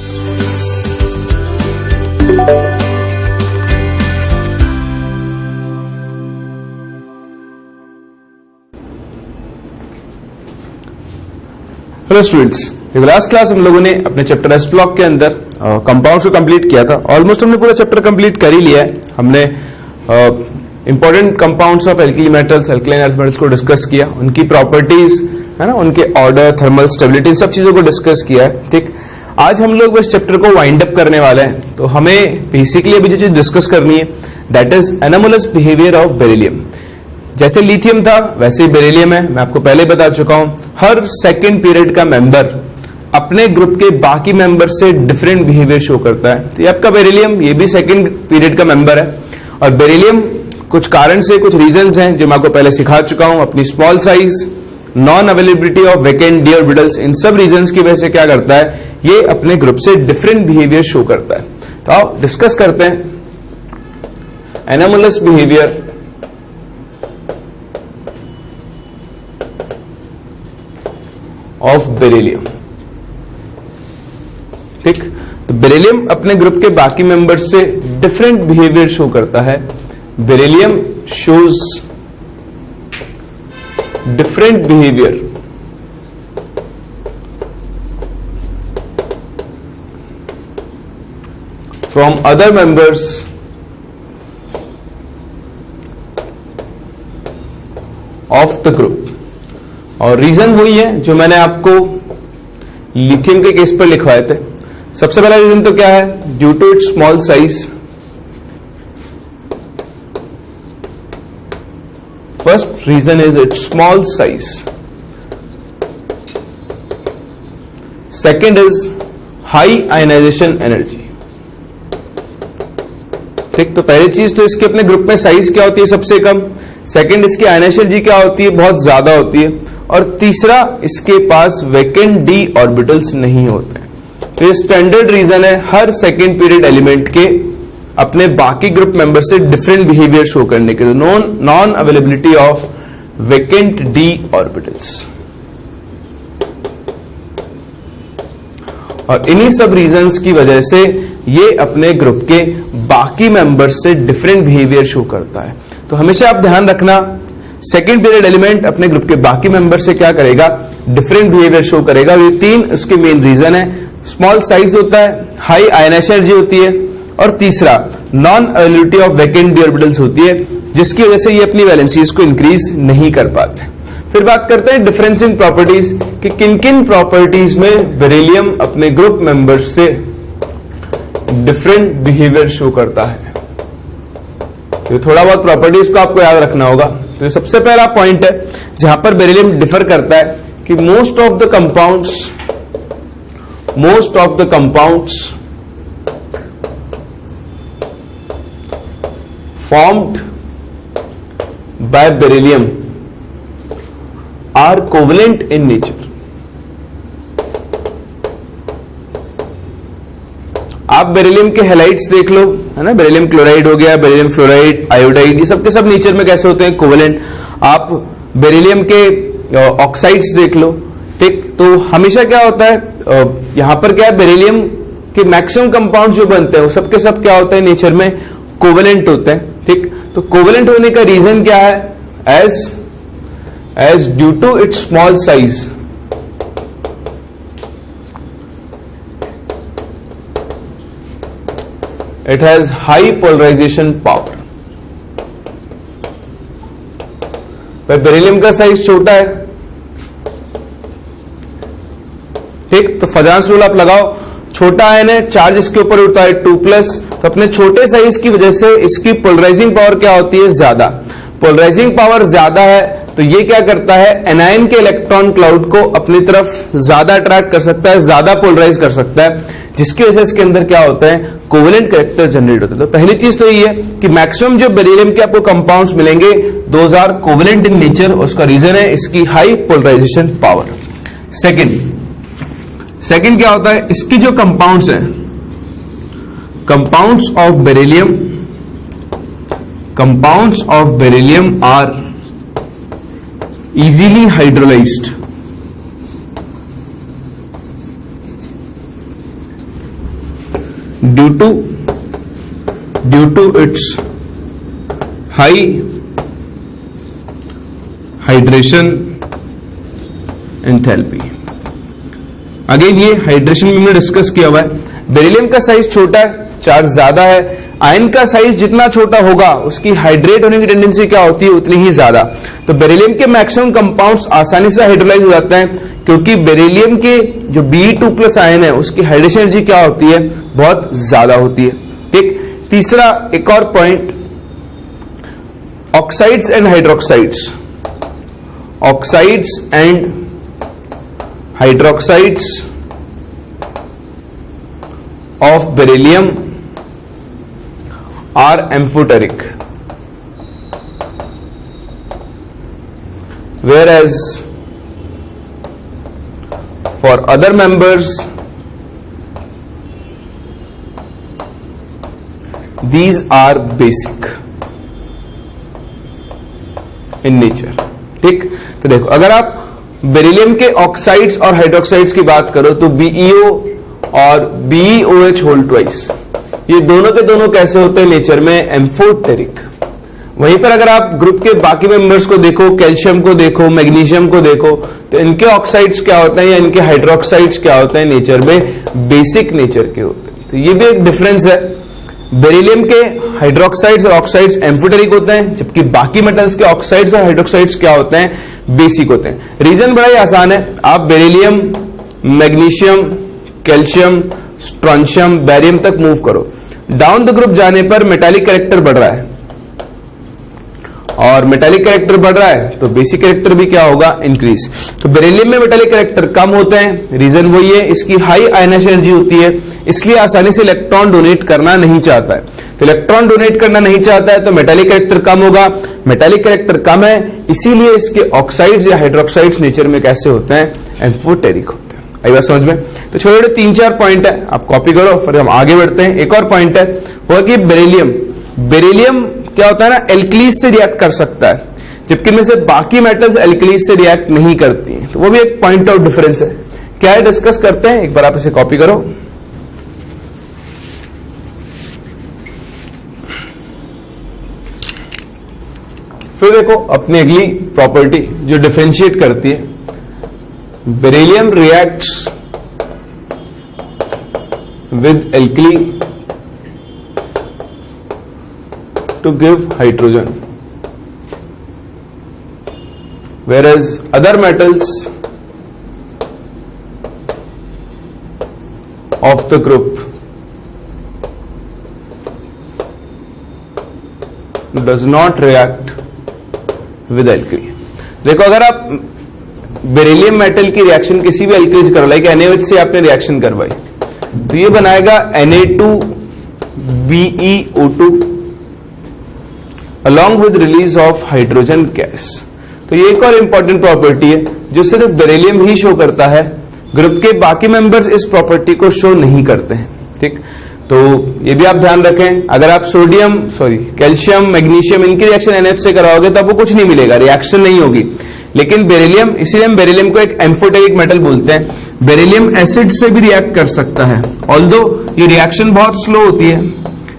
Hello students, last class हम लोगों ने अपने चैप्टर एस ब्लॉक के अंदर कंपाउंड्स को कंप्लीट किया था। ऑलमोस्ट हमने पूरा चैप्टर कंप्लीट कर ही लिया है। हमने important compounds of alkali metals, alkaline earth metals को डिस्कस किया, उनकी प्रॉपर्टीज है ना, उनके ऑर्डर, थर्मल स्टेबिलिटी, सब चीजों को डिस्कस किया है। ठीक, आज हम लोग इस चैप्टर को वाइंड अप करने वाले हैं। तो हमें बेसिकली अभी जो चीज डिस्कस करनी है that is anomalous behaviour of beryllium. जैसे लिथियम था वैसे ही बेरिलियम है। मैं आपको पहले बता चुका हूं, हर सेकंड पीरियड का मेंबर अपने ग्रुप के बाकी मेंबर से डिफरेंट बिहेवियर शो करता है। तो ये आपका बेरिलियम, ये भी सेकंड पीरियड का मेंबर है। और बेरिलियम कुछ कारण से, कुछ रीजंस हैं जो मैं आपको पहले सिखा चुका हूं। अपनी small size, non availability of vacant d orbitals, इन सब रीजंस की वजह से क्या करता है, ये अपने ग्रुप से डिफरेंट बिहेवियर शो करता है। तो आओ डिस्कस करते हैं एनोमलस बिहेवियर ऑफ बेरिलियम। ठीक, तो बेरिलियम अपने ग्रुप के बाकी मेंबर्स से डिफरेंट बिहेवियर शो करता है। Beryllium shows different behaviour from other members of the group. और रीजन वही है जो मैंने आपको लिथियम के केस पर लिखवाए थे। सबसे पहला रीजन तो क्या है, due to its small size. First reason is its small size. Second is high ionization energy. ठीक, तो पहली चीज तो इसके अपने ग्रुप में साइज क्या होती है, सबसे कम। सेकेंड, इसकी आयनाइजेशन एनर्जी क्या होती है, बहुत ज्यादा होती है। और तीसरा, इसके पास वैकेंट डी ऑर्बिटल्स नहीं होते। तो ये स्टैंडर्ड रीजन है हर सेकेंड पीरियड एलिमेंट के अपने बाकी ग्रुप मेंबर से डिफरेंट बिहेवियर शो करने के लिए। Non availability of vacant d orbitals. और इन्हीं सब रीजंस की वजह से ये अपने ग्रुप के बाकी मेंबर्स से डिफरेंट बिहेवियर शो करता है। तो हमेशा आप ध्यान रखना, सेकेंड पीरियड एलिमेंट अपने ग्रुप के बाकी मेंबर से क्या करेगा, डिफरेंट बिहेवियर शो करेगा। ये तीन उसके मेन रीजन है। स्मॉल साइज होता है, हाई आयनाइजेशन एनर्जी होती है, और तीसरा non availability of vacant d orbitals होती है, जिसकी वजह से ये अपनी वैलेंसीज को इंक्रीज नहीं कर पाते। फिर बात करते हैं डिफरेंस इन प्रॉपर्टीज कि किन किन प्रॉपर्टीज में बेरिलियम अपने ग्रुप मेंबर्स से डिफरेंट बिहेवियर शो करता है। तो थोड़ा बहुत प्रॉपर्टीज को आपको याद रखना होगा। तो सबसे पहला पॉइंट है जहां पर बेरिलियम डिफर करता है कि most of the compounds formed by beryllium are covalent in nature। आप बेरिलियम के हैलाइड्स देख लो, है ना, बेरिलियम क्लोराइड हो गया, बेरिलियम फ्लोराइड, आयोडाइड, ये सब के सब नेचर में कैसे होते हैं, कोवेलेंट। आप बेरिलियम के ऑक्साइड्स देख लो। ठीक, तो हमेशा क्या होता है, यहां पर क्या है, बेरिलियम के मैक्सिमम कंपाउंड जो बनते हैं वो सबके सब क्या होते हैं, नेचर में कोवेलेंट होते हैं। ठीक, तो कोवेलेंट होने का रीजन क्या है, as due to its small size it has high polarization power। Beryllium का साइज छोटा है। ठीक, तो फजांस रूल आप लगाओ, छोटा आयन है, चार्ज इसके ऊपर होता है 2+, तो अपने छोटे साइज की वजह से इसकी पोलराइजिंग पावर क्या होती है, ज्यादा। पोलराइजिंग पावर ज्यादा है तो ये क्या करता है, एनायन के इलेक्ट्रॉन क्लाउड को अपनी तरफ ज्यादा अट्रैक्ट कर सकता है, ज्यादा पोलराइज कर सकता है, जिसकी वजह से इसके अंदर क्या होता है, कोवेलेंट कैरेक्टर जनरेट होता है। तो पहली चीज तो ये है कि मैक्सिमम जो बेरिलियम के आपको कंपाउंड्स मिलेंगे those are covalent in nature. उसका रीजन है इसकी हाई पोलराइजेशन पावर। सेकंड क्या होता है, इसकी जो कंपाउंड्स हैं, compounds of beryllium are easily hydrolyzed। Due to its high hydration enthalpy. Again ये हाइड्रेशन में हमने डिस्कस किया हुआ है। बेरिलियम का साइज छोटा है, चार्ज ज्यादा है। आयन का साइज जितना छोटा होगा उसकी हाइड्रेट होने की टेंडेंसी क्या होती है, उतनी ही ज्यादा। तो बेरिलियम के मैक्सिमम कंपाउंड्स आसानी से हाइड्रोलाइज हो जाते हैं, क्योंकि बेरिलियम के जो Be2+ आयन है उसकी हाइड्रेशन एनर्जी क्या होती है, बहुत ज्यादा होती है। ठीक। तीसरा एक और point, oxides and hydroxides. Oxides and hydroxides of beryllium are amphoteric, whereas for other members these are basic in nature। ठीक। तो देखो, अगर आप बेरिलियम के ऑक्साइड्स और हाइड्रोक्साइड्स की बात करो तो BeO और BeOH होल ट्वाइस, ये दोनों के दोनों कैसे होते हैं नेचर में, एम्फोटेरिक। वहीं पर अगर आप ग्रुप के बाकी मेंबर्स को देखो, कैल्शियम को देखो, मैग्नीशियम को देखो, तो इनके ऑक्साइड्स क्या होते हैं या इनके हाइड्रोक्साइड्स क्या होते हैं नेचर में, बेसिक नेचर के होते हैं। तो ये भी एक डिफरेंस है। बेरिलियम के हाइड्रोक्साइड्स और ऑक्साइड्स एम्फोटेरिक होते हैं, जबकि बाकी मेटल्स के ऑक्साइड्स और हाइड्रोक्साइड्स क्या होते हैं, बेसिक होते हैं। रीजन बड़ा ही आसान है, आप beryllium, magnesium, calcium, strontium, barium तक मूव करो, डाउन द ग्रुप जाने पर मेटालिक कैरेक्टर बढ़ रहा है, और मेटालिक कैरेक्टर बढ़ रहा है तो बेसिक कैरेक्टर भी क्या होगा, इंक्रीज। तो बेरिलियम में मेटालिक कैरेक्टर कम होते हैं, रीजन वही है, इसकी हाई आयनाइजेशन एनर्जी होती है, इसलिए आसानी से इलेक्ट्रॉन डोनेट करना नहीं चाहता है। तो इलेक्ट्रॉन डोनेट करना नहीं चाहता है तो मेटालिक कैरेक्टर कम होगा, मेटालिक कैरेक्टर कम है, इसीलिए इसके ऑक्साइड्स या हाइड्रोक्साइड्स नेचर में कैसे होते हैं, एम्फोटेरिक होते हैं। आई बात समझ में? तो छोटे छोटे 3-4 पॉइंट है, आप कॉपी करो, फिर हम आगे बढ़ते हैं। एक और पॉइंट है वो कि बेरिलियम क्या होता है ना, एल्कलीज से रिएक्ट कर सकता है, जबकि इनमें से बाकी मेटल्स एल्कलीज से रिएक्ट नहीं करती हैं। तो वो भी एक पॉइंट ऑफ डिफरेंस है। क्या है, डिस्कस करते हैं, एक बार आप इसे कॉपी करो। फिर देखो अपनी अगली प्रॉपर्टी जो डिफरेंशिएट करती है, beryllium reacts with alkali to give hydrogen, whereas other metals of the group does not react with alkali। देखो, अगर आप बेरिलियम मेटल की रिएक्शन किसी भी एल्कली से करो, लाइक NaOH से आपने रिएक्शन करवाई, तो ये बनाएगा Na2BeO2 along with release of hydrogen gas। तो ये एक और इंपॉर्टेंट प्रॉपर्टी है जो सिर्फ बेरिलियम ही शो करता है, ग्रुप के बाकी मेंबर्स इस प्रॉपर्टी को शो नहीं करते हैं। ठीक, तो ये भी आप ध्यान रखें। अगर आप कैल्शियम, मैग्नीशियम इनकी रिएक्शन NH से कराओगे तो आपको कुछ नहीं मिलेगा, रिएक्शन नहीं होगी। लेकिन बेरिलियम, इसीलिए हम बेरिलियम को एक एम्फोटेरिक मेटल बोलते हैं। बेरिलियम एसिड से भी रिएक्ट कर सकता है, ऑल्दो ये रिएक्शन बहुत स्लो होती है,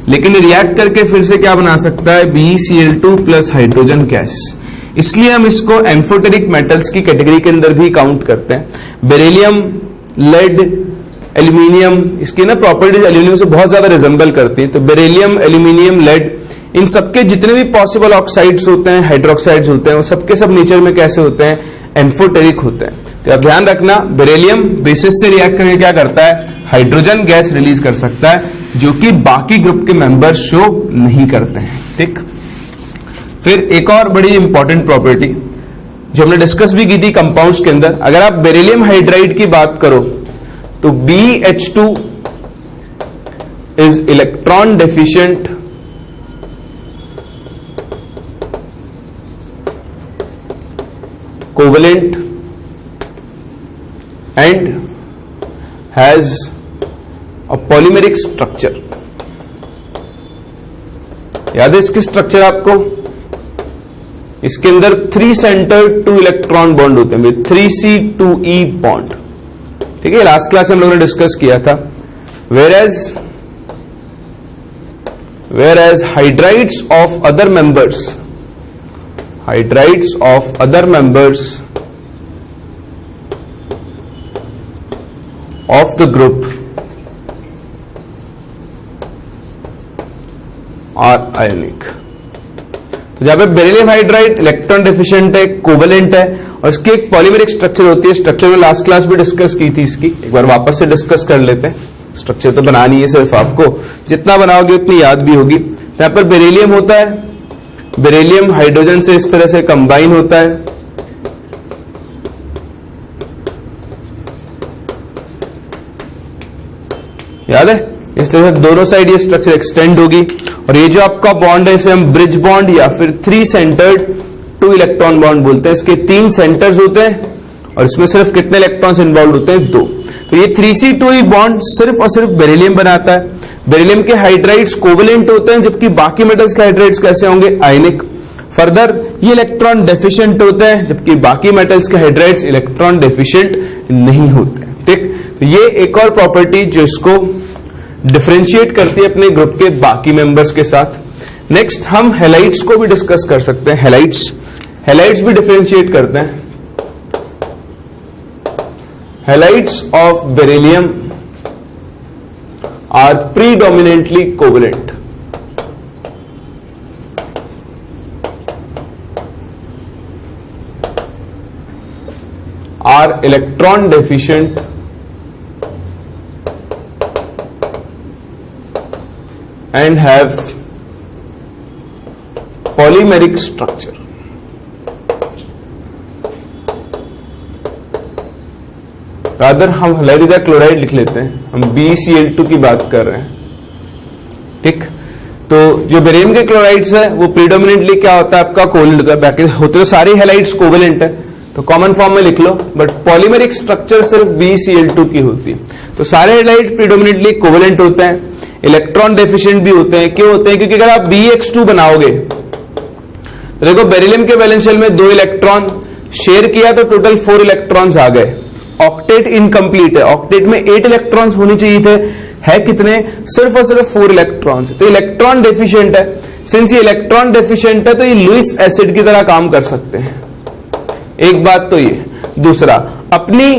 लेकिन रिएक्ट करके फिर से क्या बना सकता है, BeCl2 प्लस हाइड्रोजन गैस। इसलिए हम इसको एम्फोटेरिक मेटल्स की कैटेगरी के अंदर भी काउंट करते हैं। बेरिलियम, लेड, एल्यूमिनियम, इसकी ना प्रॉपर्टीज एल्यूमिनियम से बहुत ज्यादा रिजेंबल करती हैं। तो बेरिलियम, एल्यूमिनियम, लेड, इन सबके जितने भी पॉसिबल ऑक्साइड्स होते हैं, हाइड्रोक्साइड्स होते हैं, वो सबके सब नेचर में कैसे होते हैं, एम्फोटेरिक होते हैं। तो आप ध्यान रखना, बेरिलियम बेसिस से रिएक्ट करके क्या करता है, हाइड्रोजन गैस रिलीज कर सकता है, जो कि बाकी ग्रुप के मेंबर शो नहीं करते हैं। ठीक, फिर एक और बड़ी इंपॉर्टेंट प्रॉपर्टी जो हमने डिस्कस भी की थी कंपाउंड्स के अंदर, अगर आप बेरिलियम हाइड्राइड की बात करो तो BH2 is electron deficient covalent and has a polymeric structure. याद है इसकी स्ट्रक्चर आपको, इसके अंदर 3 सेंटर 2 इलेक्ट्रॉन बॉन्ड होते हैं, 3C2E बॉन्ड। ठीक है, लास्ट क्लास में हम लोगों ने डिस्कस किया था। Whereas whereas hydrides of other members of the group are ionic। तो जहां पे बेरिलियम हाइड्राइड इलेक्ट्रॉन डेफिशिएंट है, कोवेलेंट है, और इसकी एक पॉलीमेरिक स्ट्रक्चर होती है। स्ट्रक्चर में लास्ट क्लास भी डिस्कस की थी इसकी, एक बार वापस से डिस्कस कर लेते हैं। स्ट्रक्चर तो बनानी है, सिर्फ आपको जितना बनाओगे उतनी याद भी होगी। यहां पर बेरिलियम होता है, बेरिलियम हाइड्रोजन से इस तरह से कंबाइन होता है, याद है? इस तरह से दोनों साइड ये स्ट्रक्चर एक्सटेंड होगी, और ये जो आपका बॉन्ड है इसे हम ब्रिज बॉन्ड या फिर 3 सेंटर्ड 2 इलेक्ट्रॉन बॉन्ड बोलते हैं। इसके 3 सेंटर्स होते हैं और इसमें सिर्फ कितने इलेक्ट्रॉन्स इन्वॉल्व होते हैं? 2। तो ये 3C2E बॉन्ड सिर्फ और सिर्फ बेरिलियम बनाता है। बेरिलियम के हाइड्राइड्स कोवेलेंट होते हैं, जबकि बाकी मेटल्स के हाइड्राइड्स कैसे होंगे? आयनिक। फर्दर ये इलेक्ट्रॉन डेफिशिएंट होते हैं, जबकि बाकी मेटल्स के हाइड्राइड्स इलेक्ट्रॉन डेफिशिएंट नहीं होते हैं। ठीक, तो ये एक और प्रॉपर्टी जो इसको डिफरेंशिएट करती है अपने ग्रुप के बाकी मेंबर्स के साथ। नेक्स्ट हम हैलाइड्स को भी डिस्कस कर सकते हैं। हैलाइड्स भी डिफरेंशिएट करते हैं। Halides of beryllium are predominantly covalent. Are electron deficient and have polymeric structure। Rather हम हैलाइड क्लोराइड लिख लेते हैं, हम BeCl2 की बात कर रहे हैं। ठीक, तो जो बेरिलियम के क्लोराइड्स है वो प्रीडोमिनेंटली क्या होता है? आपका कोवेलेंट होता है। बाकी होते तो सारे हैलाइड्स कोवेलेंट है, तो कॉमन फॉर्म में लिख लो, बट पॉलीमेरिक स्ट्रक्चर सिर्फ BeCl2 की होती है। तो सारे हैलाइड्स प्रीडोमिनेंटली कोवेलेंट होते हैं, इलेक्ट्रॉन डेफिशिएंट भी होते हैं। क्यों होते हैं? क्योंकि अगर आप BX2 बनाओगे तो देखो बेरिलियम के वैलेंस शेल में 2 इलेक्ट्रॉन शेयर किया तो टोटल 4 इलेक्ट्रॉन्स आ गए। ऑक्टेट इनकम्प्लीट है, ऑक्टेट में 8 इलेक्ट्रॉन्स होने चाहिए थे, है कितने? सिर्फ और सिर्फ 4 इलेक्ट्रॉन्स। तो इलेक्ट्रॉन डेफिशिएंट है। सिंस ये इलेक्ट्रॉन डेफिशिएंट है तो ये लुईस एसिड की तरह काम कर सकते हैं। एक बात तो ये। दूसरा, अपनी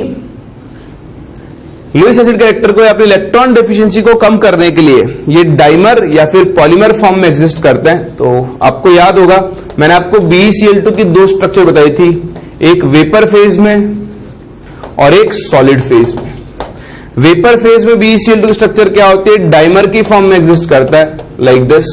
लुईस एसिड कैरेक्टर को या अपनी इलेक्ट्रॉन डेफिशिएंसी को कम करने के लिए ये डाइमर या फिर पॉलीमर फॉर्म में एग्जिस्ट करते हैं। तो आपको याद होगा मैंने आपको BeCl2 की 2 स्ट्रक्चर बताई थी, एक वेपर फेज में और एक सॉलिड फेज में। वेपर फेज में BeCl2 की स्ट्रक्चर क्या होती है? डाइमर की फॉर्म में एग्जिस्ट करता है, लाइक दिस।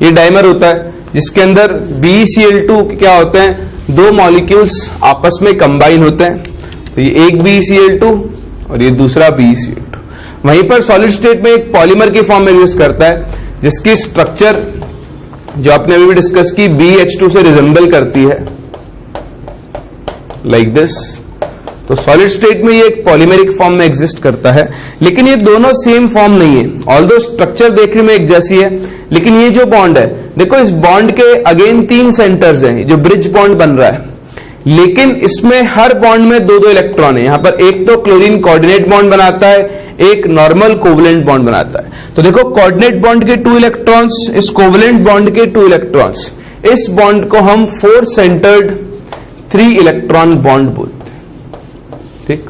ये डाइमर होता है जिसके अंदर BeCl2 क्या होते हैं? 2 मॉलिक्यूल्स आपस में कंबाइन होते हैं। तो ये एक BeCl2 और ये दूसरा BeCl2। वहीं पर सॉलिड स्टेट में एक पॉलीमर की फॉर्म में यूज करता है, जिसकी स्ट्रक्चर जो आपने अभी भी डिस्कस की BH2 से रिजेंबल करती है, लाइक दिस। तो सॉलिड स्टेट में ये एक पॉलीमेरिक फॉर्म में एग्जिस्ट करता है, लेकिन ये दोनों सेम फॉर्म नहीं है। ऑल्दो स्ट्रक्चर देखने में एक जैसी है, लेकिन ये जो बॉन्ड है, देखो इस बॉन्ड के अगेन 3 सेंटर्स हैं, जो ब्रिज बॉन्ड बन रहा है, लेकिन इसमें हर बॉन्ड में 2-2 इलेक्ट्रॉन है। यहां पर एक तो क्लोरीन कोऑर्डिनेट बॉन्ड बनाता है, एक नॉर्मल कोवेलेंट बॉन्ड बनाता है। तो देखो कोऑर्डिनेट बॉन्ड के 2 इलेक्ट्रॉन्स, इस कोवेलेंट बॉन्ड के 2 इलेक्ट्रॉन्स, इस बॉन्ड को हम 4 सेंटर्ड 3 इलेक्ट्रॉन बॉन्ड बोलते हैं। ठीक,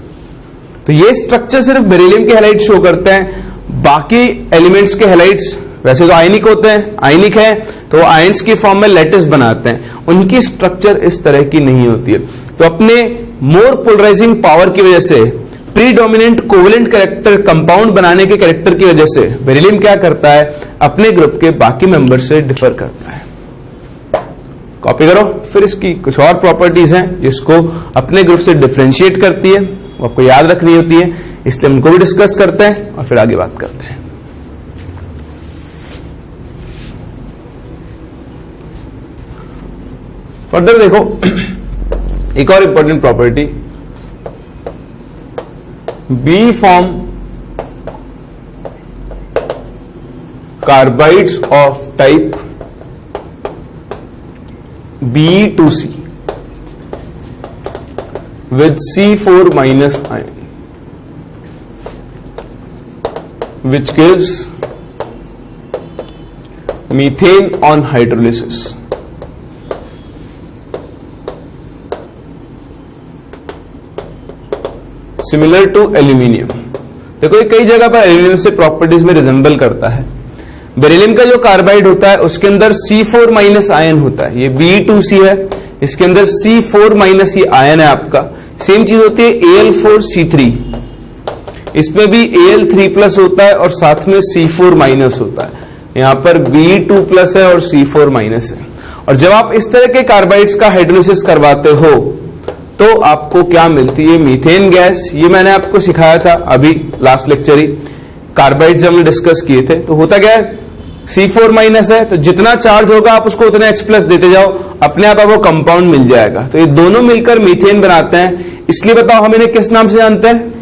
तो ये स्ट्रक्चर सिर्फ बेरिलियम के हैलाइड शो करते हैं। बाकी एलिमेंट्स के हैलाइड्स वैसे तो आयनिक होते हैं, आयनिक है तो आयंस की फॉर्म में लैटिस बनाते हैं, उनकी स्ट्रक्चर इस तरह की नहीं होती है। तो अपने मोर पोलराइजिंग पावर की वजह से, प्रीडोमिनेंट कोवेलेंट कैरेक्टर कंपाउंड बनाने के कैरेक्टर की वजह से बेरिलियम क्या करता है? अपने ग्रुप के बाकी मेंबर से डिफर करता है। कॉपी करो। फिर इसकी कुछ और प्रॉपर्टीज हैं जिसको अपने ग्रुप से डिफरेंशिएट करती है, वो आपको याद रखनी होती है, इसलिए उनको भी डिस्कस करते हैं और फिर आगे बात करते हैं। फर्दर देखो एक और important property, B form carbides of type Be2C with C4- ion which gives methane on hydrolysis. Similar to aluminium. देखो ये कई जगह पर एल्यूमिनियम से प्रॉपर्टीज में रिजेंबल करता है। बेरिलियम का जो कार्बाइड होता है उसके अंदर C4 माइनस आयन होता है, ये Be2C है, इसके अंदर C4 माइनस ये आयन है आपका। सेम चीज होती है Al4C3, इसमें भी Al3 प्लस होता है और साथ में C4 माइनस होता है। यहां पर B2 प्लस है और C4 माइनस है। और जब आप इस तरह के कार्बाइड्स का हाइड्रोलिसिस करवाते हो तो आपको क्या मिलती है? Methane gas. ये मैंने आपको सिखाया था अभी लास्ट लेक्चर ही, कार्बाइड्स जब हमने डिस्कस किए थे। तो होता क्या है, C4 माइनस है तो जितना चार्ज होगा आप उसको उतना H प्लस देते जाओ, अपने आप आपको कंपाउंड मिल जाएगा। तो ये दोनों मिलकर मीथेन बनाते हैं। इसलिए बताओ हम इन्हें किस नाम से जानते हैं?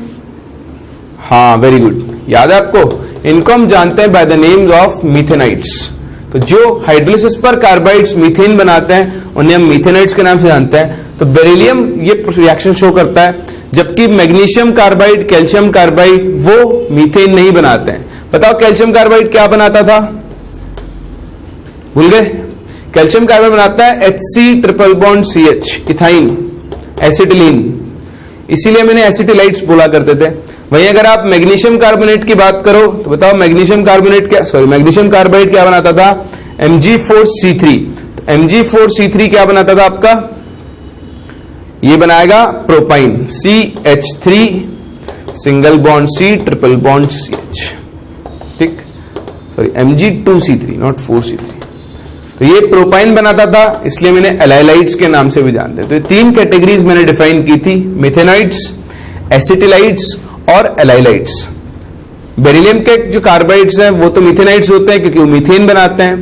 हाँ, वेरी गुड, याद है आपको? इनको हम जानते हैं बाय द नेम्स ऑफ मीथेनाइट्स। तो जो हाइड्रोलिसिस पर कार्बाइड्स मीथेन बनाते हैं उन्हें हम मीथेनाइट्स के नाम से जानते हैं। तो बेरिलियम ये रिएक्शन शो करता है, जबकि मैग्नीशियम कार्बाइड, कैल्शियम कार्बाइड वो मीथेन नहीं बनाते हैं। बताओ कैल्शियम कार्बाइड क्या बनाता था? भूल गए? कैल्शियम कार्बाइड बनाता है HC triple bond CH, ethyne, acetylene, इसीलिए मैंने एसिटिलाइट्स बोला करते थे। वहीं अगर आप मैग्नीशियम कार्बोनेट की बात करो तो बताओ मैग्नीशियम कार्बाइड क्या बनाता था? Mg4C3। तो Mg4C3 क्या बनाता था आपका? ये बनाएगा propyne, CH3 single bond C triple bond CH, ठीक, सॉरी Mg2C3 नॉट 4C3। तो ये प्रोपाइन बनाता था, इसलिए मैंने एलाइलाइट्स के नाम से भी जानते हैं। तो ये तीन कैटेगरीज मैंने डिफाइन की थी, मेथेनाइट्स, एसिटिलाइट्स और एलाइलाइट्स। बेरिलियम के जो कार्बाइड्स हैं वो तो मिथेनाइट्स होते हैं क्योंकि वो मीथेन बनाते हैं।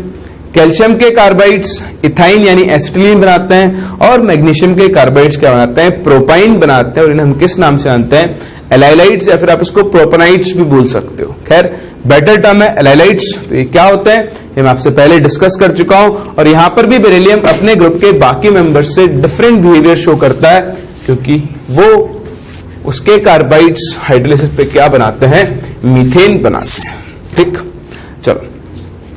कैल्शियम के कार्बाइड्स इथाइन यानी एसिटिलीन बनाते हैं, और मैग्नीशियम के कार्बाइड्स क्या बनाते हैं? प्रोपाइन बनाते हैं। और इन्हें हम किस नाम से जानते हैं? एलाइलाइट्स, या फिर आप इसको प्रोपनाइट्स भी बोल सकते हो। खैर बेटर टर्म है एलाइलाइट्स। तो ये क्या होते हैं ये मैं आपसे पहले डिस्कस कर चुका हूं। और यहां पर भी बेरिलियम अपने ग्रुप के बाकी मेंबर्स से डिफरेंट बिहेवियर शो करता है, क्योंकि वो उसके कार्बाइड्स हाइड्रोलिसिस पे क्या बनाते हैं? मीथेन बनाते हैं। ठीक, चलो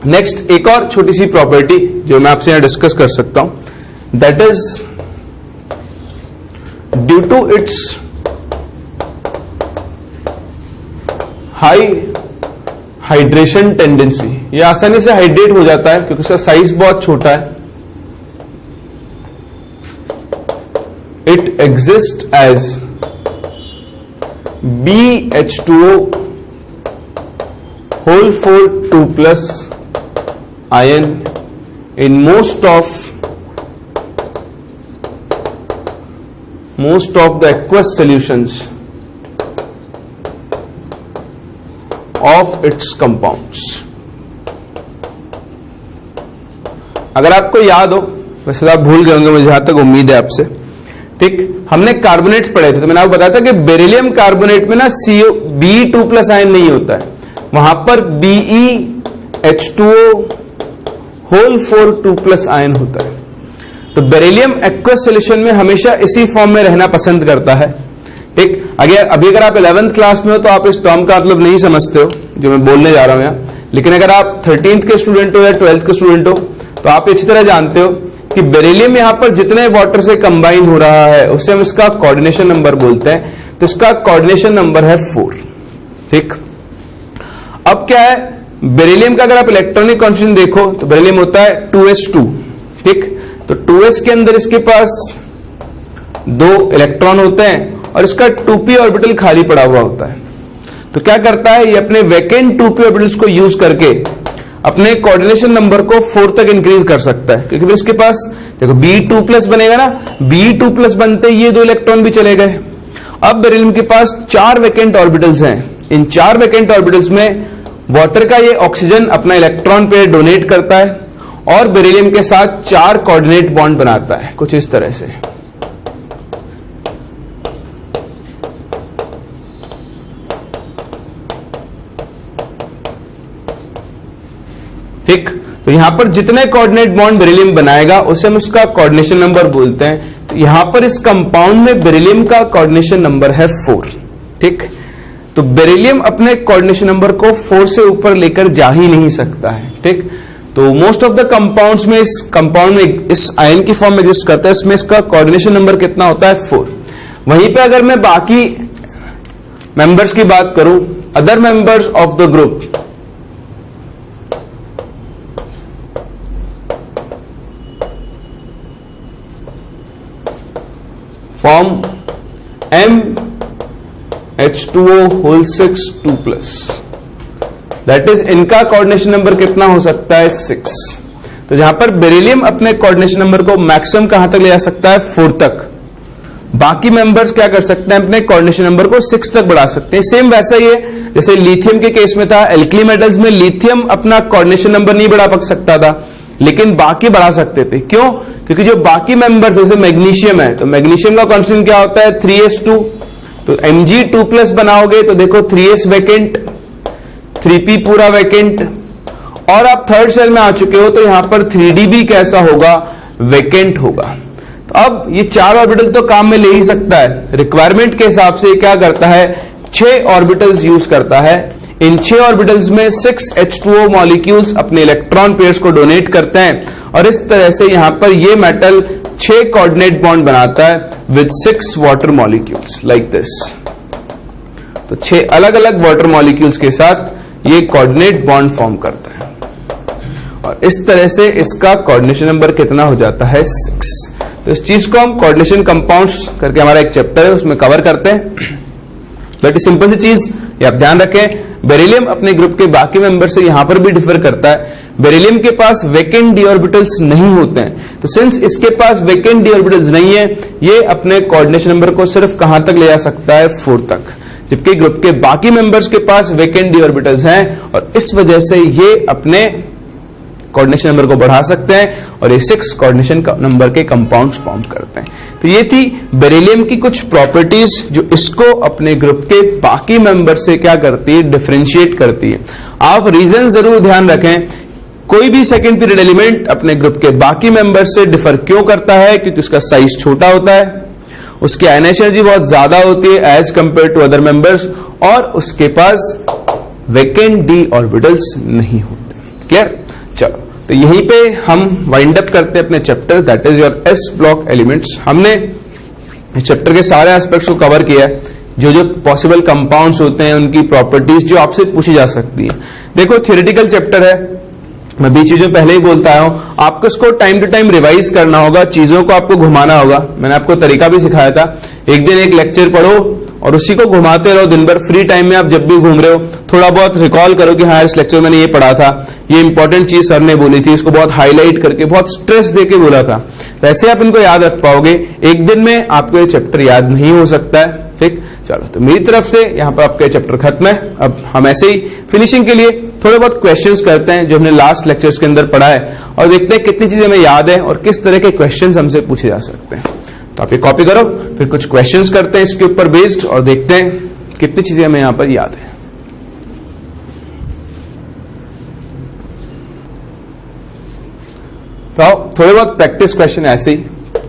नेक्स्ट एक और छोटी सी प्रॉपर्टी जो मैं आपसे यहां डिस्कस कर सकता हूं, that is due to its high hydration tendency. ये आसानी से हाइड्रेट हो जाता है क्योंकि इसका साइज बहुत छोटा है। It exist as BH2O whole 4 2+ ion in most of the aqueous solutions of its compounds। अगर आपको याद हो, वैसे आप भूल गए होंगे मुझे जहां तक उम्मीद है आपसे, ठीक, हमने कार्बोनेट्स पढ़े थे तो मैंने आपको बताया था कि बेरिलियम कार्बोनेट में ना Be2+ आयन नहीं होता है, वहां पर BeH2O whole 4 2+ आयन होता है। तो बेरिलियम एक्वस सॉल्यूशन में हमेशा इसी फॉर्म में रहना पसंद करता है। ठीक, अभी अगर आप 11th क्लास में हो तो आप इस टर्म का मतलब नहीं समझते हो जो मैं बोलने जा रहा हूं यहां, लेकिन अगर आप 13th के स्टूडेंट हो या 12th के स्टूडेंट हो तो आप अच्छी तरह जानते हो कि बेरिलियम यहां पर जितने वाटर से कंबाइन हो रहा है उसे हम इसका कोऑर्डिनेशन नंबर बोलते हैं। तो इसका कोऑर्डिनेशन नंबर है 4। ठीक, अब क्या है, बेरिलियम का अगर आप इलेक्ट्रॉनिक कॉन्फिगरेशन देखो तो बेरिलियम होता है 2s2। ठीक, तो 2s के अंदर इसके पास 2 इलेक्ट्रॉन होते हैं और इसका 2p ऑर्बिटल खाली पड़ा हुआ होता है। तो क्या करता है, ये अपने वैकेंट 2p ऑर्बिटल्स को यूज करके अपने कोऑर्डिनेशन नंबर को 4 तक इंक्रीज कर सकता है, क्योंकि फिर इसके पास देखो B2+ बनेगा ना, B2+ बनते ये 2 इलेक्ट्रॉन भी चले गए। अब बेरिलियम के पास 4 वैकेंट ऑर्बिटल्स हैं। इन 4 वैकेंट ऑर्बिटल्स में वाटर का ये ऑक्सीजन अपना इलेक्ट्रॉन पे डोनेट करता है और बेरिलियम के साथ 4 कोऑर्डिनेट बॉन्ड बनाता है, कुछ इस तरह से। ठीक, तो यहां पर जितने कोऑर्डिनेट बॉन्ड बेरिलियम बनाएगा उसे हम उसका कोऑर्डिनेशन नंबर बोलते हैं। तो यहां पर इस कंपाउंड में बेरिलियम का कोऑर्डिनेशन नंबर है 4। ठीक, तो बेरिलियम अपने कोऑर्डिनेशन नंबर को 4 से ऊपर लेकर जा ही नहीं सकता है, ठीक। तो मोस्ट ऑफ द कंपाउंड्स में, इस कंपाउंड में इस आयन की फॉर्म में एग्जिस्ट करता है, इसमें इसका कोऑर्डिनेशन नंबर कितना होता है 4। वहीं पे अगर मैं बाकी मेंबर्स की बात करूं, other members of the group, form MH2O whole 6 2+, that is इनका कोऑर्डिनेशन नंबर कितना हो सकता है 6। तो जहां पर बेरिलियम अपने कोऑर्डिनेशन नंबर को मैक्सिमम कहां तक ले जा सकता है 4 तक, बाकी मेंबर्स क्या कर सकते हैं, अपने कोऑर्डिनेशन नंबर को 6 तक बढ़ा सकते हैं। सेम वैसा ही है जैसे लिथियम के केस में था, एल्कली मेटल्स में लिथियम अपना कोऑर्डिनेशन नंबर नहीं बढ़ा सकता था, लेकिन बाकी बढ़ा सकते थे। क्यों? क्योंकि जो बाकी मेंबर्स जैसे मैग्नीशियम है, तो मैग्नीशियम का कांस्टेंट क्या होता है 3s2, तो Mg2+ बनाओगे तो देखो 3s वैकेंट, 3p पूरा वैकेंट, और आप थर्ड सेल में आ चुके हो तो यहां पर 3d भी कैसा होगा, वैकेंट होगा। तो अब ये 4 ऑर्बिटल तो काम में ले ही सकता है, रिक्वायरमेंट के हिसाब से क्या करता है 6 ऑर्बिटल्स यूज करता है। इन 6 ऑर्बिटल्स में 6 H2O मॉलिक्यूल्स अपने इलेक्ट्रॉन पेयर्स को डोनेट करते हैं, और इस तरह से यहां पर ये मेटल 6 कोऑर्डिनेट बॉन्ड बनाता है with 6 water molecules like this. तो 6 अलग अलग वाटर मॉलिक्यूल्स के साथ ये कोऑर्डिनेट बॉन्ड फॉर्म करता है, और इस तरह से इसका कोऑर्डिनेशन नंबर कितना हो जाता है 6। तो इस चीज को हम कोऑर्डिनेशन कंपाउंड्स करके हमारा एक चैप्टर है उसमें कवर करते हैं। बट सिंपल सी चीज ये आप ध्यान रखें, बेरिलियम अपने ग्रुप के बाकी मेंबर से यहां पर भी डिफर करता है। बेरिलियम के पास वैकेंट डी ऑर्बिटल्स नहीं होते हैं, तो सिंस इसके पास वैकेंट डी ऑर्बिटल्स नहीं है, ये अपने कोऑर्डिनेशन नंबर को सिर्फ कहां तक ले जा सकता है 4 तक, जबकि ग्रुप के बाकी मेंबर्स के पास वैकेंट डी ऑर्बिटल्स हैं, और इस वजह से ये अपने कोऑर्डिनेशन नंबर को बढ़ा सकते हैं और ये 6 कोऑर्डिनेशन नंबर के कंपाउंड्स फॉर्म करते हैं। तो ये थी बेरिलियम की कुछ प्रॉपर्टीज जो इसको अपने ग्रुप के बाकी मेंबर से क्या करती है, डिफरेंशिएट करती है। आप रीजन जरूर ध्यान रखें, कोई भी सेकेंड पीरियड एलिमेंट अपने ग्रुप के बाकी मेंबर से डिफर क्यों करता है, क्योंकि उसका साइज छोटा होता है, उसकी आयनाइजेशन एनर्जी बहुत ज्यादा होती है as compare to other members, और उसके पास वैकेंट डी ऑर्बिटल्स नहीं होते। क्लियर? चलो, तो यहीं पे हम वाइंड अप करते हैं अपने chapter, that is your S block elements. हमने इस चैप्टर के सारे एस्पेक्ट्स को कवर किया है, जो जो पॉसिबल कंपाउंड्स होते हैं, उनकी प्रॉपर्टीज जो आपसे पूछी जा सकती है। देखो थियोरेटिकल चैप्टर है, मैं भी चीजों पहले ही बोलता हूं, आपको इसको टाइम टू टाइम रिवाइज करना होगा, चीजों को आपको घुमाना होगा। मैंने आपको तरीका भी सिखाया था, एक दिन एक लेक्चर पढ़ो और उसी को घुमाते रहो दिन भर। फ्री टाइम में आप जब भी घूम रहे हो थोड़ा बहुत रिकॉल करो कि हाँ इस लेक्चर मैंने ये पढ़ा था, ये इंपॉर्टेंट चीज सर ने बोली थी, इसको बहुत हाईलाइट करके बहुत स्ट्रेस देके बोला था। वैसे आप इनको याद रख पाओगे, एक दिन में आपको ये चैप्टर याद नहीं हो सकता है। ठीक, चलो, तो मेरी तरफ से यहां पर आपका चैप्टर खत्म है। अब हम ऐसे ही फिनिशिंग के लिए थोड़े बहुत क्वेश्चंस करते हैं जो हमने लास्ट लेक्चर्स के अंदर पढ़ा है, और देखते हैं कितनी चीजें हमें याद है और किस तरह के क्वेश्चंस हमसे पूछे जा सकते हैं। तो आप ये कॉपी करो, फिर कुछ क्वेश्चंस करते हैं इसके ऊपर बेस्ड, और देखते हैं कितनी चीजें हमें यहां पर याद है। तो थोड़े बहुत प्रैक्टिस क्वेश्चन, ऐसी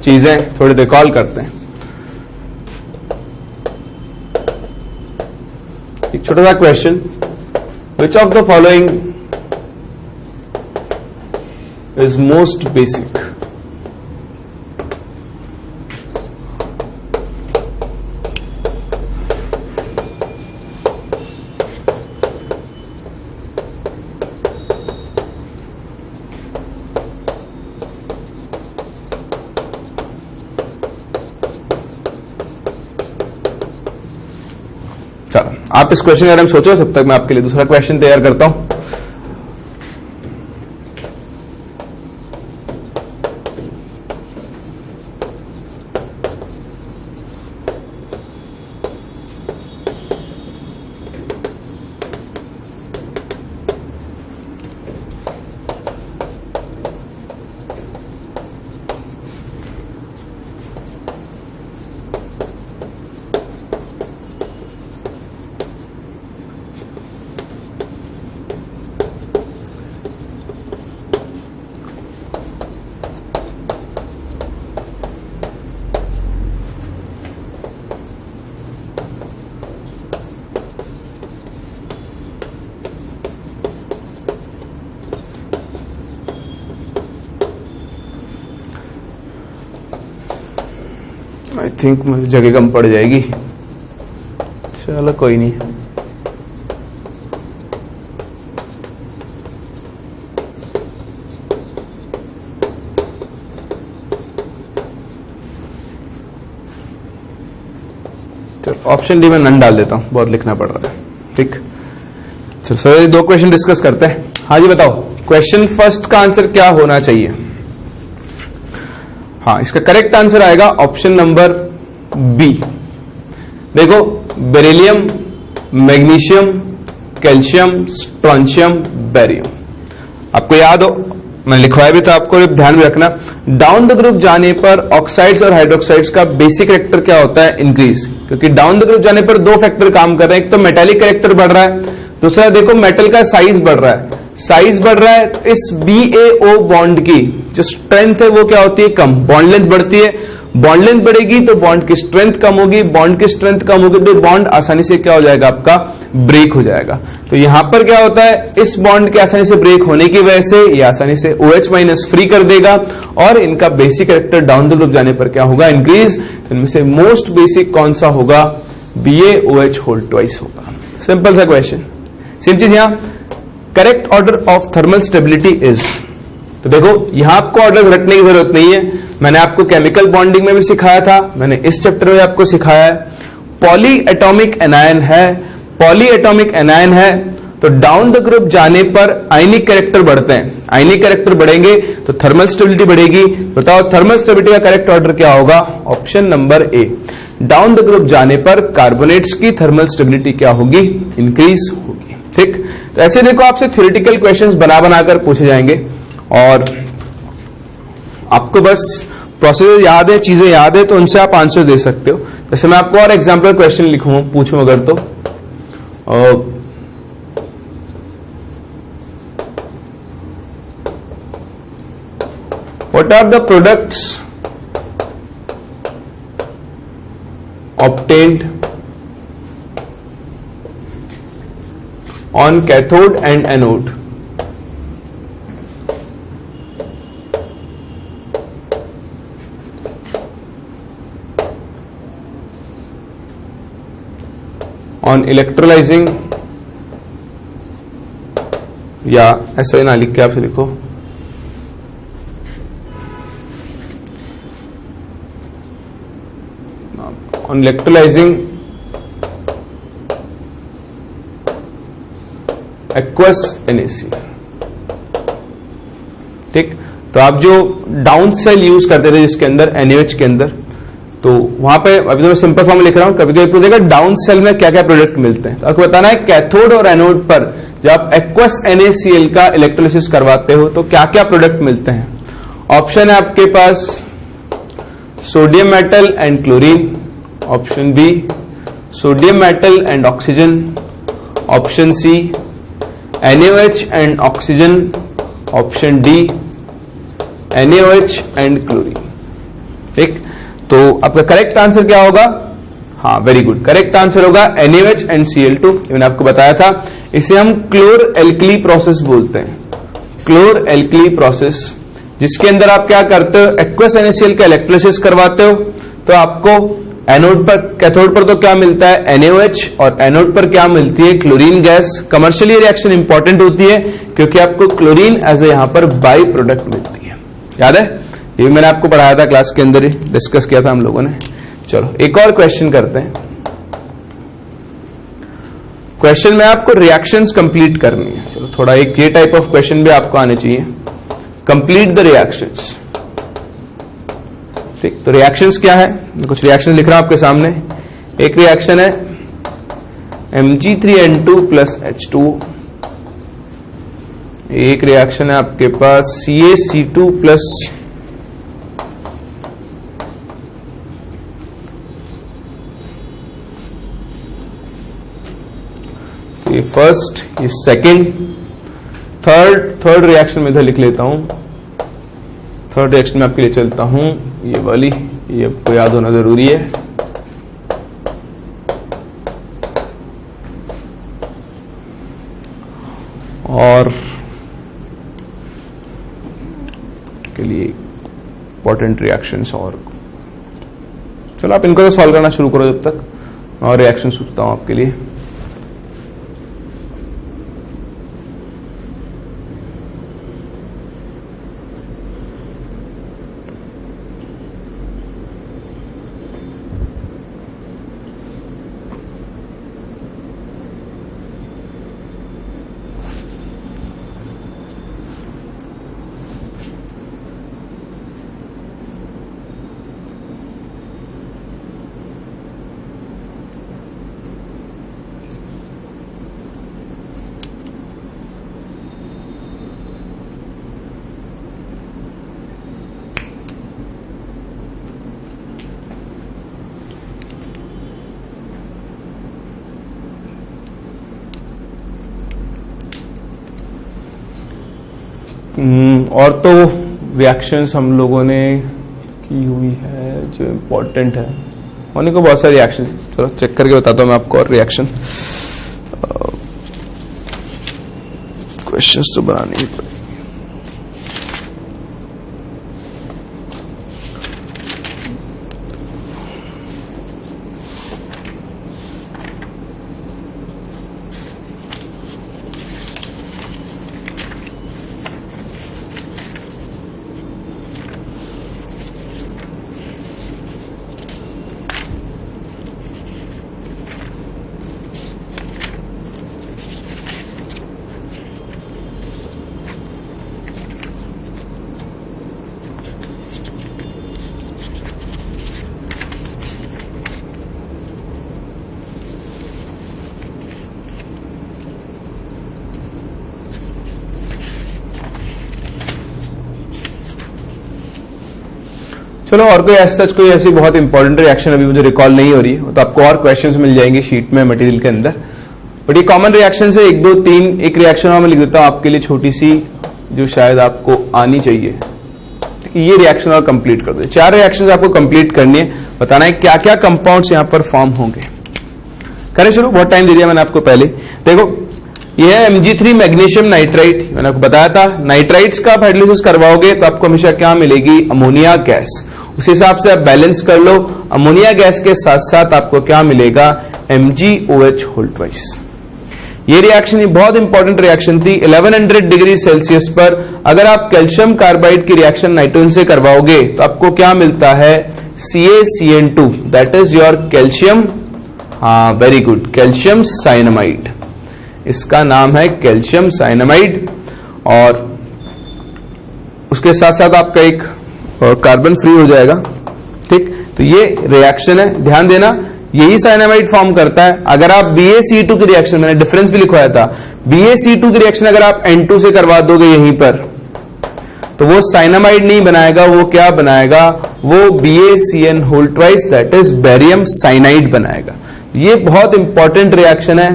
चीजें थोड़े रिकॉल करते हैं। एक छोटा सा question, which of the following is most basic? आप इस क्वेश्चन के बारे में सोचो, तब तक मैं आपके लिए दूसरा क्वेश्चन तैयार करता हूं। थिंक मुझे जगह कम पड़ जाएगी, चलो कोई नहीं। ऑप्शन डी में नन डाल देता हूं, बहुत लिखना पड़ रहा है। ठीक, चलो सर दो क्वेश्चन डिस्कस करते हैं। हाँ जी बताओ, क्वेश्चन फर्स्ट का आंसर क्या होना चाहिए? हाँ, इसका करेक्ट आंसर आएगा ऑप्शन नंबर बी। देखो, beryllium, magnesium, calcium, strontium, barium, आपको याद हो, मैंने लिखवाया भी था, आपको ध्यान में रखना। डाउन द ग्रुप जाने पर ऑक्साइड्स और हाइड्रोक्साइड्स का बेसिक कैरेक्टर क्या होता है? इंक्रीज, क्योंकि डाउन द ग्रुप जाने पर दो फैक्टर काम कर रहे हैं। एक तो मेटेलिक कैरेक्टर बढ़ रहा है, दूसरा देखो मेटल का साइज बढ़ रहा है। साइज बढ़ रहा है तो इस BaO बॉन्ड की जो स्ट्रेंथ है वो क्या होती है? कम। बॉन्ड लेंथ बढ़ती है, बॉन्ड लेंथ बढ़ेगी तो बॉन्ड की स्ट्रेंथ कम होगी, बॉन्ड की स्ट्रेंथ कम होगी तो बॉन्ड आसानी से क्या हो जाएगा? आपका ब्रेक हो जाएगा। तो यहां पर क्या होता है, इस बॉन्ड के आसानी से ब्रेक होने की वजह से ये आसानी से OH माइनस फ्री कर देगा और इनका basic character down the group जाने पर क्या होगा? इंक्रीज। इनमें से मोस्ट बेसिक कौन सा होगा? BaOH होल ट्वाइस होगा। सिंपल सा क्वेश्चन। सेम चीज यहां, correct order of thermal stability is, तो देखो यहां आपको ऑर्डर रटने की जरूरत नहीं है, मैंने आपको केमिकल बॉन्डिंग में भी सिखाया था, मैंने इस चैप्टर में आपको सिखाया है। पॉली एटॉमिक एनायन है, पॉली एटॉमिक एनायन है तो डाउन द ग्रुप जाने पर आयनिक कैरेक्टर बढ़ते हैं, आयनिक कैरेक्टर बढ़ेंगे तो थर्मल स्टेबिलिटी बढ़ेगी। बताओ थर्मल स्टेबिलिटी का करेक्ट ऑर्डर क्या होगा? Option number A. Down the group जाने पर कार्बोनेट्स की थर्मल स्टेबिलिटी क्या होगी? इंक्रीज होगी। ठीक, तो ऐसे देखो आपसे थ्योरेटिकल क्वेश्चंस बना बनाकर पूछे जाएंगे और आपको बस प्रोसेस याद है, चीजें याद है तो उनसे आप आंसर दे सकते हो। जैसे मैं आपको और एग्जाम्पल क्वेश्चन लिखूं पूछूं अगर तो what are the products obtained on cathode and anode? On electrolyzing, या ऐसा ही ना लिख के आपसे लिखो, on electrolyzing aqueous NaC। ठीक, तो आप जो डाउन सेल यूज करते थे जिसके अंदर NaOH के अंदर, तो वहां पे अभी तो मैं सिंपल फॉर्म लिख रहा हूं, कभी कभी पूछेगा डाउन सेल में क्या क्या प्रोडक्ट मिलते हैं, तो आपको बताना है कैथोड और एनोड पर जब आप एक्वस NaCl का इलेक्ट्रोलिसिस करवाते हो तो क्या क्या प्रोडक्ट मिलते हैं। ऑप्शन है आपके पास sodium metal and chlorine, option B sodium metal and oxygen, option C NaOH and oxygen, option D NaOH and chlorine. ठीक, तो आपका करेक्ट आंसर क्या होगा? हाँ, वेरी गुड, करेक्ट आंसर होगा NaOH एंड Cl2। मैंने आपको बताया था, इसे हम क्लोर एल्कली प्रोसेस बोलते हैं, क्लोर एल्कली प्रोसेस, जिसके अंदर आप क्या करते हो? एक्वस NaCl का इलेक्ट्रोलिसिस करवाते हो तो आपको एनोड पर, कैथोड पर तो क्या मिलता है? NaOH, और एनोड पर क्या मिलती है? Chlorine gas. Commercially reaction important होती है क्योंकि आपको क्लोरीन एज ए यहां पर बाई प्रोडक्ट मिलती है। याद है, ये मैंने आपको पढ़ाया था क्लास के अंदर ही, डिस्कस किया था हम लोगों ने। चलो एक और क्वेश्चन करते हैं। क्वेश्चन में आपको रिएक्शंस कंप्लीट करनी है। चलो थोड़ा एक ये टाइप ऑफ क्वेश्चन भी आपको आने चाहिए, कंप्लीट द रिएक्शंस। ठीक, तो रिएक्शंस क्या है? कुछ रिएक्शन लिख रहा हूं आपके सामने। एक रिएक्शन है Mg3N2 प्लस H2, एक रिएक्शन है आपके पास CaC2 प्लस ये फर्स्ट, ये सेकंड, थर्ड रिएक्शन में इधर लिख लेता हूं। थर्ड रिएक्शन में आपके लिए चलता हूं, ये वाली, ये आपको याद होना जरूरी है। और के लिए इंपॉर्टेंट रिएक्शंस और चलो आप इनको तो सॉल्व करना शुरू करो जब तक, और रिएक्शन सोचता हूं आपके लिए। और तो रिएक्शंस हम लोगों ने की हुई है जो इम्पोर्टेंट है, होने को बहुत सारे रिएक्शन, चलो चेक करके बताता हूं मैं आपको। और रिएक्शन क्वेश्चंस तो बनाने ही पड़ेंगे। चलो, और कोई सच कोई ऐसी बहुत इंपॉर्टेंट रिएक्शन अभी मुझे रिकॉल नहीं हो रही है, तो आपको और क्वेश्चंस मिल जाएंगे शीट में मटेरियल के अंदर। बट ये कॉमन रिएक्शन है, 1 2 3, एक रिएक्शन और मैं लिख देता हूं आपके लिए छोटी सी, जो शायद आपको आनी चाहिए। ये रिएक्शन और कंप्लीट कर दो। 4 रिएक्शन आपको कंप्लीट करनी है, बताना है क्या क्या कंपाउंड्स यहां पर फॉर्म होंगे। करें चलो, बहुत टाइम दे दिया मैंने आपको पहले। देखो, यह है Mg3 मैग्नीशियम नाइट्राइट, मैंने आपको बताया था नाइट्राइट्स का आप हाइड्रोलिसिस करवाओगे तो आपको हमेशा क्या मिलेगी, अमोनिया गैस। उस हिसाब से आप बैलेंस कर लो, अमोनिया गैस के साथ साथ आपको क्या मिलेगा, MgOH होल ट्वाइस। ये रिएक्शन ही बहुत इंपॉर्टेंट रिएक्शन थी। 1100 डिग्री सेल्सियस पर अगर आप कैल्शियम कार्बाइड की रिएक्शन नाइट्रोजन से करवाओगे तो आपको क्या मिलता है, CaCN2, that is your calcium, हाँ वेरी गुड, कैल्शियम साइनामाइड। इसका नाम है कैल्शियम साइनामाइड। और उसके साथ साथ आपका एक कार्बन फ्री हो जाएगा। ठीक, तो ये रिएक्शन है, ध्यान देना, यही साइनामाइड फॉर्म करता है। अगर आप BaC2 की रिएक्शन, मैंने डिफरेंस भी लिखवाया था, BaC2 की रिएक्शन अगर आप N2 से करवा दोगे यहीं पर, तो वो साइनामाइड नहीं बनाएगा, वो क्या बनाएगा, वो BaCN whole twice, that is barium cyanide बनाएगा। ये बहुत इंपॉर्टेंट रिएक्शन है।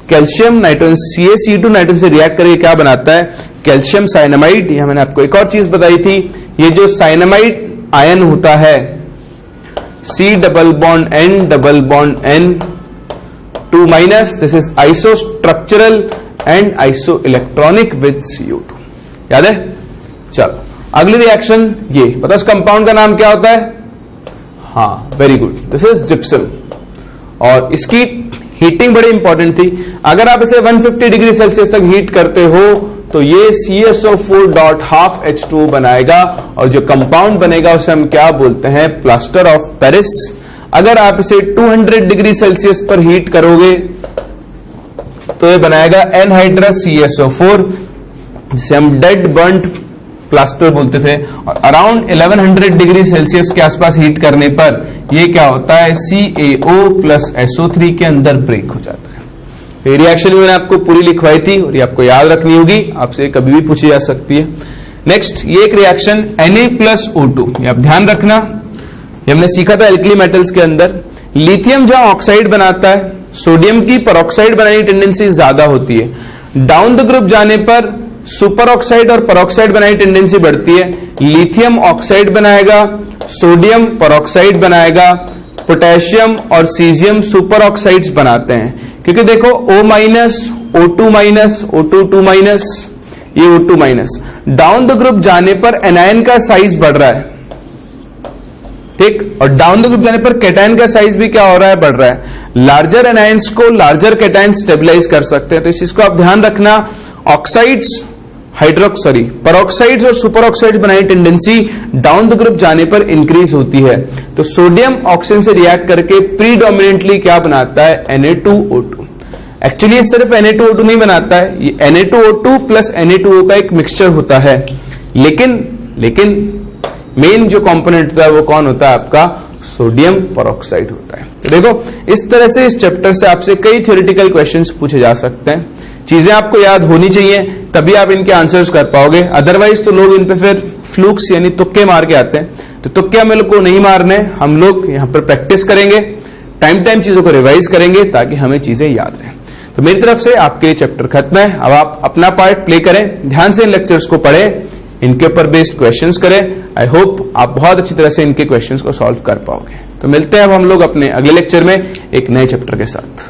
कैल्शियम नाइट्रोजन, CaC2 नाइट्रोजन से रिएक्ट करके क्या बनाता है, कैल्शियम साइनामाइड। यहां मैंने आपको एक और चीज बताई थी, ये जो साइनामाइड आयन होता है, C double bond N 2-, this is isostructural and isoelectronic with CO2, याद है। चलो अगली रिएक्शन, ये पता है कंपाउंड का नाम क्या होता है, हाँ very good, this is gypsum. और इसकी हीटिंग बड़ी इंपॉर्टेंट थी। अगर आप इसे 150 डिग्री सेल्सियस तक हीट करते हो तो ये CSO4.12H2O बनाएगा, और जो कंपाउंड बनेगा उसे हम क्या बोलते हैं, प्लास्टर ऑफ पेरिस। अगर आप इसे 200 डिग्री सेल्सियस पर हीट करोगे तो ये बनाएगा एनहाइड्रस CSO4, जिसे हम डेड बर्न्ट प्लास्टर बोलते थे। और अराउंड 1100 डिग्री सेल्सियस के आसपास हीट करने पर ये क्या होता है, CaO प्लस SO3 के अंदर ब्रेक हो जाता है। ये रिएक्शन मैंने आपको पूरी लिखवाई थी और ये आपको याद रखनी होगी, आपसे कभी भी पूछी जा सकती है। नेक्स्ट, ये एक रिएक्शन Na+O2, ये आप ध्यान रखना, ये हमने सीखा था एल्कली मेटल्स के अंदर। लिथियम जहां ऑक्साइड बनाता है, सोडियम की परऑक्साइड बनाने की टेंडेंसी ज्यादा होती है। डाउन द ग्रुप जाने पर सुपर ऑक्साइड और परऑक्साइड बनाने की टेंडेंसी बढ़ती है। लिथियम ऑक्साइड बनाएगा, सोडियम परऑक्साइड बनाएगा, पोटेशियम और सीजियम सुपर ऑक्साइड्स बनाते हैं। क्योंकि देखो O-, O2-, O2-, ये O2-, डाउन द ग्रुप जाने पर एनायन का साइज बढ़ रहा है। ठीक। और डाउन द ग्रुप जाने पर कैटायन का साइज भी क्या हो रहा है, बढ़ रहा है। लार्जर एनायंस को लार्जर कैटायन स्टेबलाइज कर सकते हैं, तो इस चीज को आप ध्यान रखना। ऑक्साइड्स पेरोक्साइड्स और सुपर ऑक्साइड्स बनाने की टेंडेंसी डाउन द ग्रुप जाने पर इंक्रीज होती है। तो सोडियम ऑक्सीजन से रिएक्ट करके प्रीडोमिनेंटली क्या बनाता है, Na2O2। एक्चुअली ये सिर्फ Na2O2 नहीं बनाता है, ये Na2O2 प्लस Na2O का एक मिक्सचर होता है। लेकिन मेन जो कंपोनेंट होता है वो कौन होता है, आपका सोडियम पेरोक्साइड होता है। तो देखो इस तरह से इस चैप्टर से आपसे कई थ्योरेटिकल क्वेश्चंस पूछे जा सकते हैं। चीजें आपको याद होनी चाहिए, तभी आप इनके आंसर्स कर पाओगे। अदरवाइज तो लोग इन पे फिर फ्लूक्स यानी तुक्के मार के आते हैं। तो तुक्के हम लोग को नहीं मारने, हम लोग यहाँ पर प्रैक्टिस करेंगे, टाइम चीजों को रिवाइज करेंगे ताकि हमें चीजें याद रहें। तो मेरी तरफ से आपके चैप्टर खत्म है। अब आप अपना पार्ट प्ले करें, ध्यान से इन लेक्चर्स को पढ़ें, इनके ऊपर बेस्ड क्वेश्चंस करें। आई होप आप बहुत अच्छी तरह से इनके क्वेश्चंस को सॉल्व कर पाओगे। तो मिलते हैं अब हम लोग अपने अगले लेक्चर में एक नए चैप्टर के साथ।